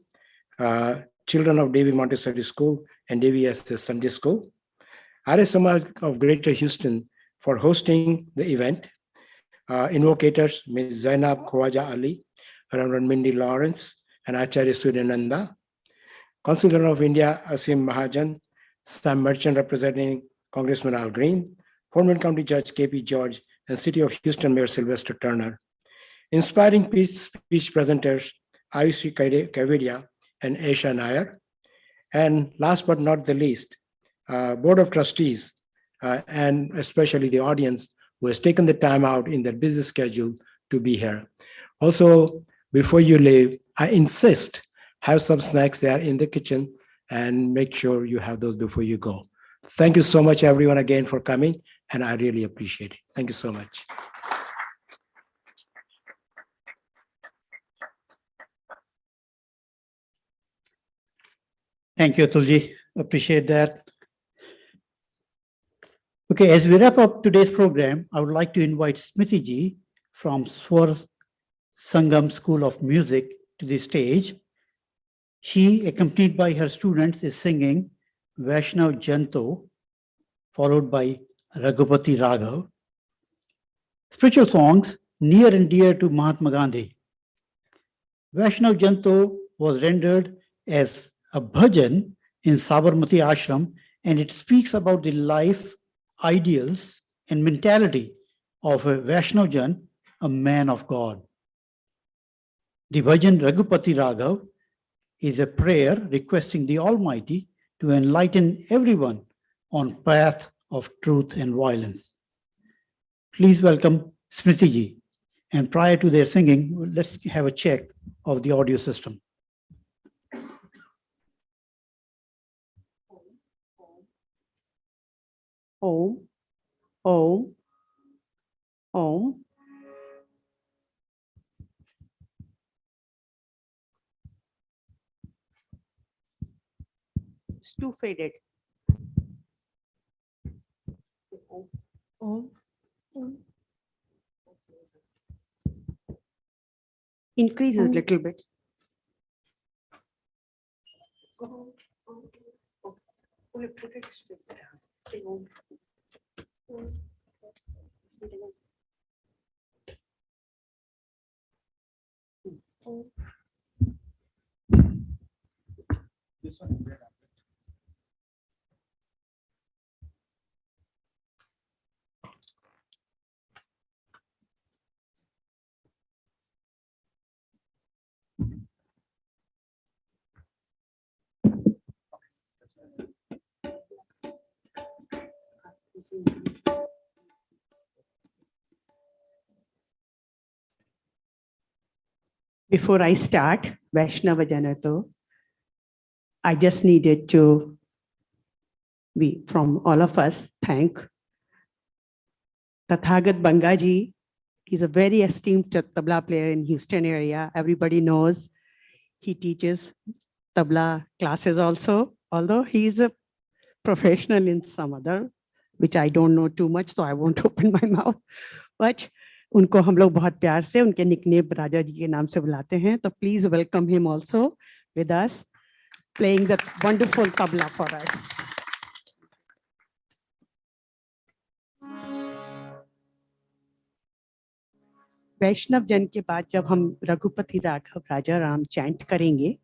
Children of Devi Montessori School and DVS Sunday School, Arya Samaj of Greater Houston for hosting the event, invocators Ms. Zainab Khwaja Ali, Reverend Mindy Lawrence, and Acharya Suryananda, Consul General of India Asim Mahajan, Sam Merchant representing Congressman Al Green, Foreman County Judge KP George, and City of Houston Mayor Sylvester Turner. Inspiring speech presenters Ayushi Kavedia and Aisha Nair. And last but not the least, Board of Trustees, and especially the audience who has taken the time out in their busy schedule to be here. Also, before you leave, I insist, have some snacks there in the kitchen and make sure you have those before you go. Thank you so much, everyone, again for coming, and I really appreciate it. Thank you so much. Thank you, Atulji. Appreciate that. Okay, as we wrap up today's program, I would like to invite Smriti ji from Swar Sangam School of Music to the stage. She, accompanied by her students, is singing Vaishnav Janto, followed by Raghupati Raghav. Spiritual songs near and dear to Mahatma Gandhi. Vaishnav Janto was rendered as a bhajan in Sabarmati Ashram, and it speaks about the life, ideals, and mentality of a Vaishnav-jan, a man of God. The bhajan Raghupati Raghav is a prayer requesting the Almighty to enlighten everyone on path of truth and violence. Please welcome Smriti ji. And prior to their singing, let's have a check of the audio system. Om, Om, Om. It's too faded. Om. Increase a little bit. This one. Before I start Vaishnava Janato, I just needed to be from all of us thank Tathagat Bangaji. He's a very esteemed tabla player in Houston area. Everybody knows he teaches tabla classes also, although he's a professional in some other, which I don't know too much, so I won't open my mouth. But उनको हम लोग बहुत प्यार से उनके nickname राजा जी के नाम से बुलाते हैं, तो please welcome him also with us, playing the wonderful tabla for us. वैष्णव जन के बाद जब हम रघुपति राघव राजा राम चैंट करेंगे,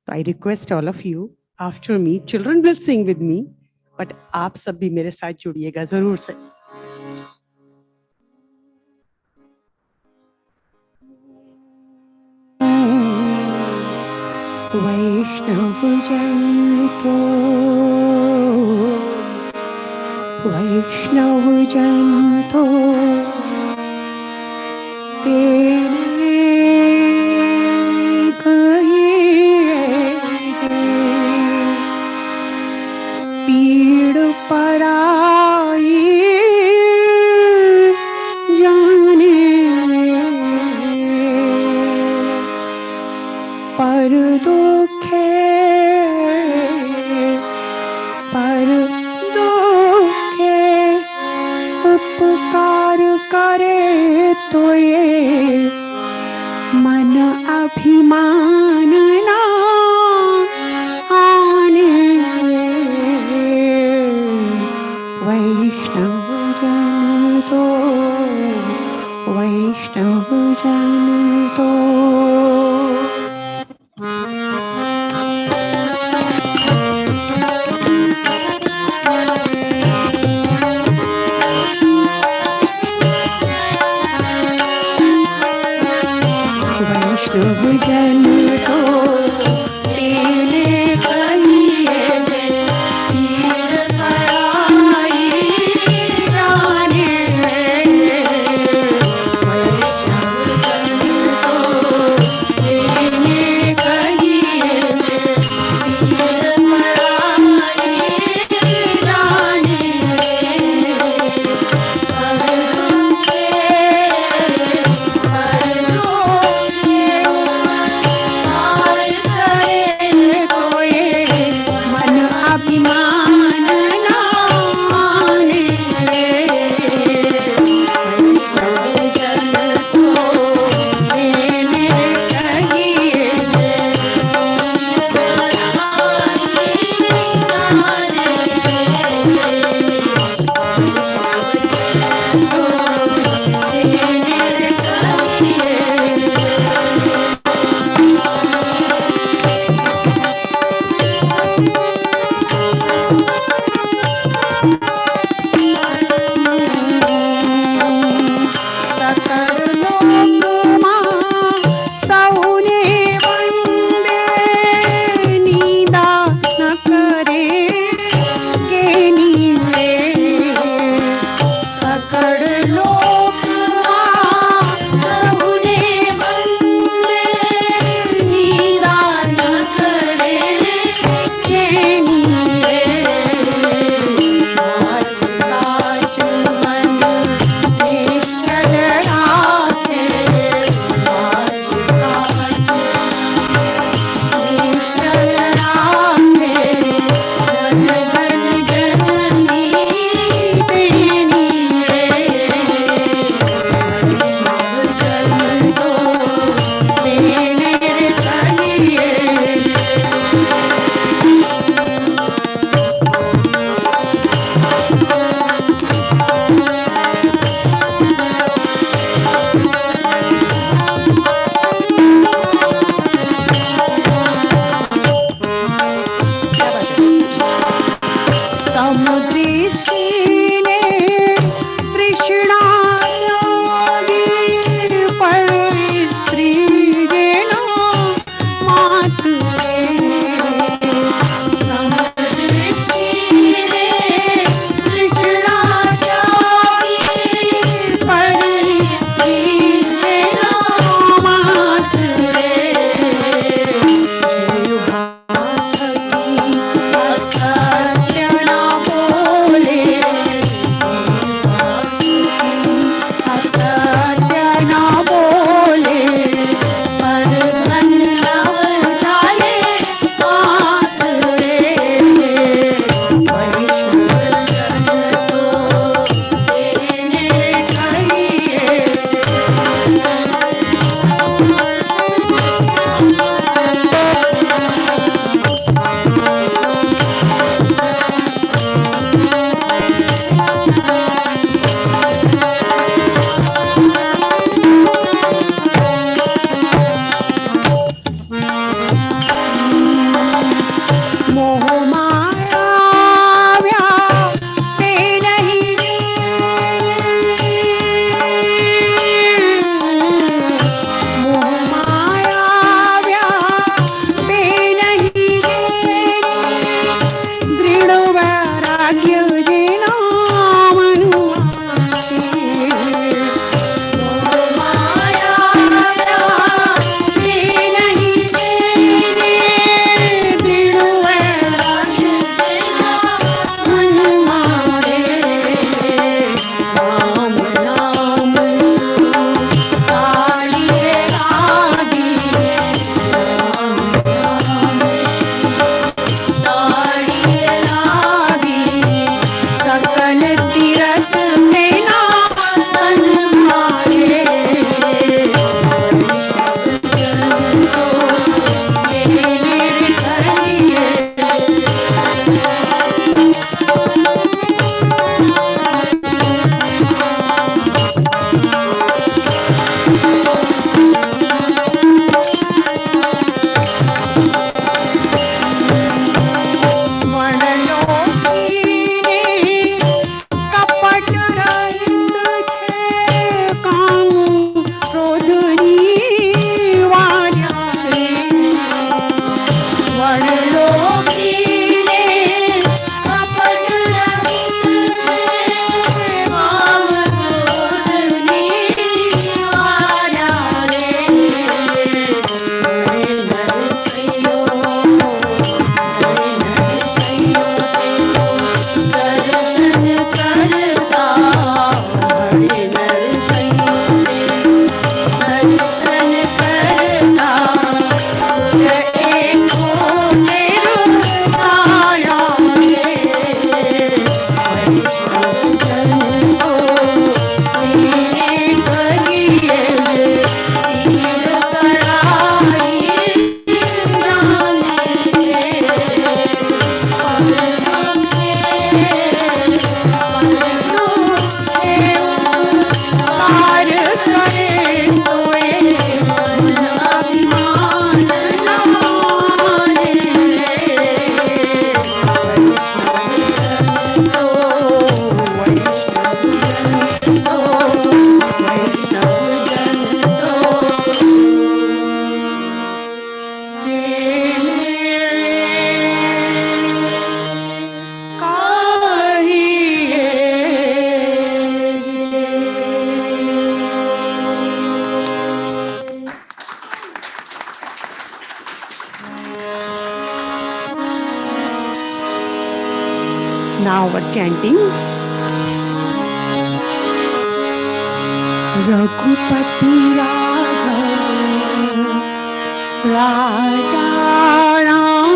तो I request all of you, after me, children will sing with me, but आप सब भी मेरे साथ जुड़िएगा जरूर से। वैष्णव जन तो तेरे कहिए जे पीड़ पराई जाने पर दुखे उपकार करे तो ये मन अभिमान ना आने। वैष्णव जन तो वैष्णव जन तो तेरे कहिए जे पीड़ पराई जाने। वैष्णव जन तो तेरे कहिए जे पीड़ पराई जाने। पर दुखे पार करे कोई मन अभिमान लाने वैष्णव जन तो वैष्णव जन तो वैष्णव जन तो Now we're chanting. Raghupati Raghav Raja Ram.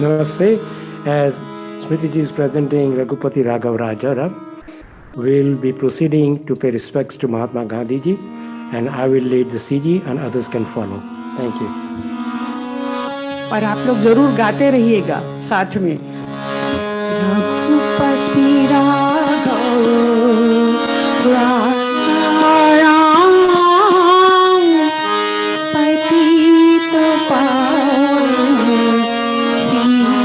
Namaste. As Smriti ji is presenting Raghupati Raghav Rajaram, we'll be proceeding to pay respects to Mahatma Gandhi ji, and I will lead the CG and others can follow. Thank you. और आप लोग जरूर गाते रहिएगा साथ में। रघुपति राघव राजा राम पतित पावन सीताराम।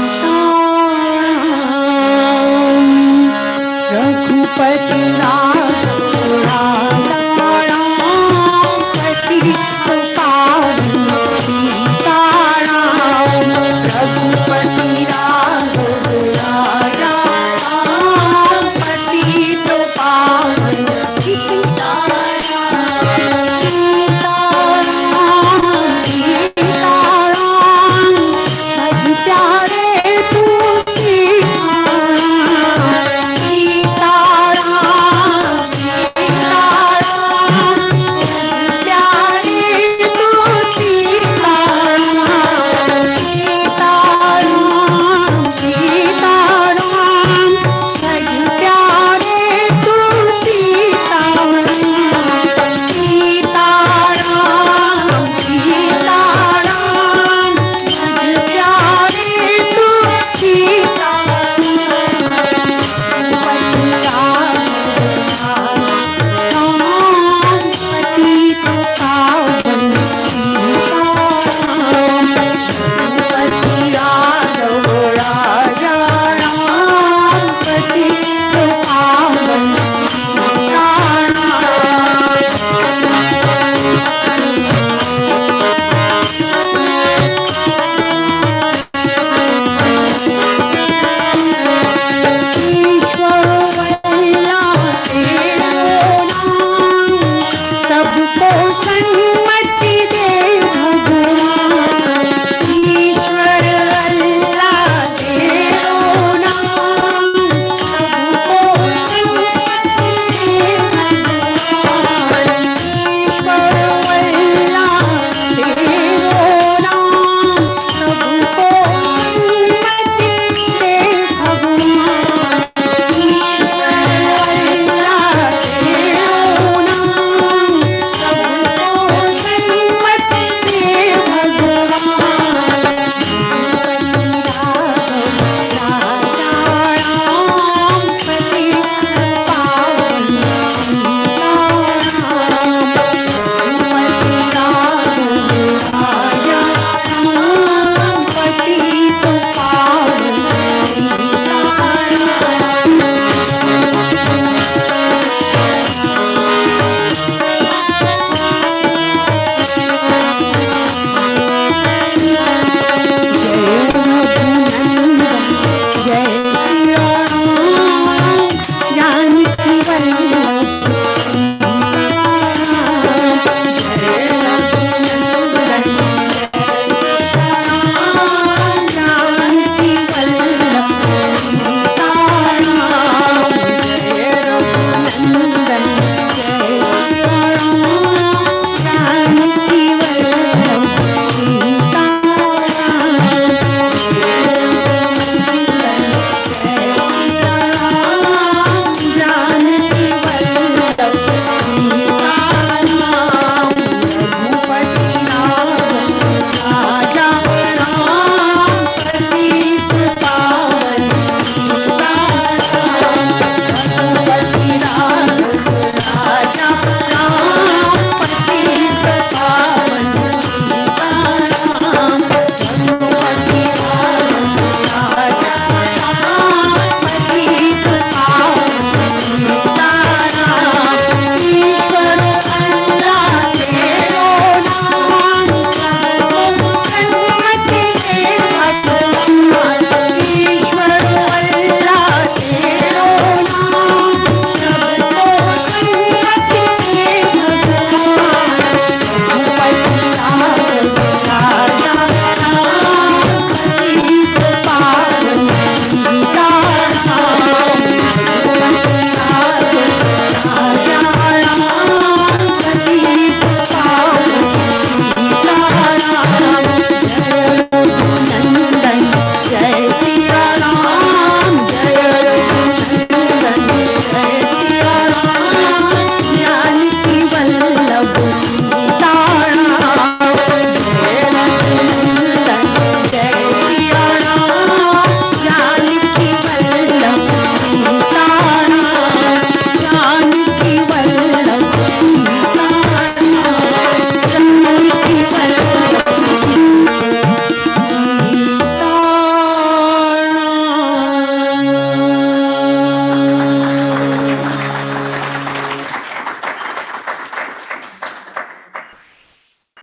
रघुपति राघव राजा राम पतित पावन सीताराम। रघुपति राघव राजा राम पतित पावन सीताराम। सीताराम सीताराम सज प्यारे तू सीताराम। सीताराम सीताराम सज प्यारे तू सीताराम। सीताराम सीताराम सज प्यारे तू सीताराम। सीताराम सीताराम सज प्यारे तू सबको सन्मति दे भगवान। ईश्वर अल्लाह तेरो नाम सबको सन्मति दे भगवान। ईश्वर अल्लाह तेरो नाम सबको सन्मति दे भगवान। ईश्वर अल्लाह तेरो नाम सबको सन्मति दे भगवान। राजा राम पतित पावन सीताराम। रघुपति राघव राजा राम पतित पावन जय सिया राम जानकी वल्लभ सीताराम। जय रघुनंदन जानकी वल्लभ सीताराम। जय रघुनंदन जय सिया राम जानकी वल्लभ सीताराम। जय Raghunandan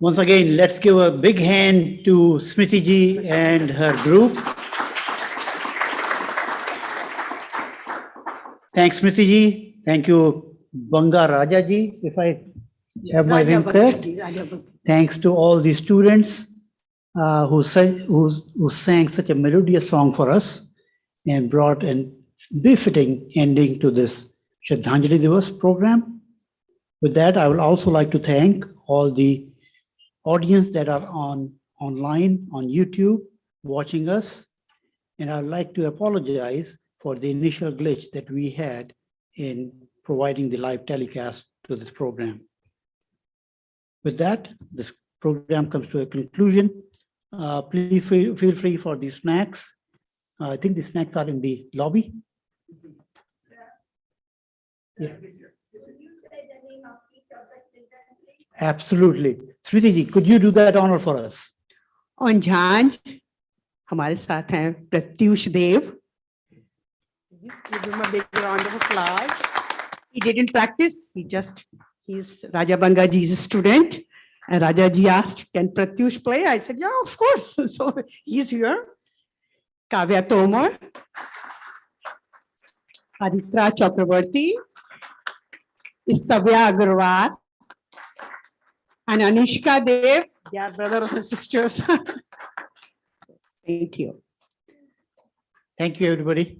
Once again, let's give a big hand to Smriti ji and her group. Thanks, Smriti ji. Thank you, Banga Raja ji, if I have my name correct. Thanks to all the students who sang such a melodious song for us and brought a befitting ending to this Sharaddanjali Divas program. With that, I would also like to thank all the audience that are online on YouTube watching us. And I'd like to apologize for the initial glitch that we had in providing the live telecast to this program. With that, this program comes to a conclusion. Please feel free for the snacks. I think the snacks are in the lobby. Yeah. Absolutely. Smriti ji, could you do that honor for us? On Jhanj, हमारे साथ हैं प्रत्युष देव. Give him a big round of applause. He didn't practice. He's Raja Banga ji's student. And Raja ji asked, can Pratyush play? I said, yeah, of course. So he's here. Kavya Tomar, Aditra Chakravarti, Istavya Agarwal, and Anushka Dev. They are brothers and sisters. Thank you. Thank you, everybody.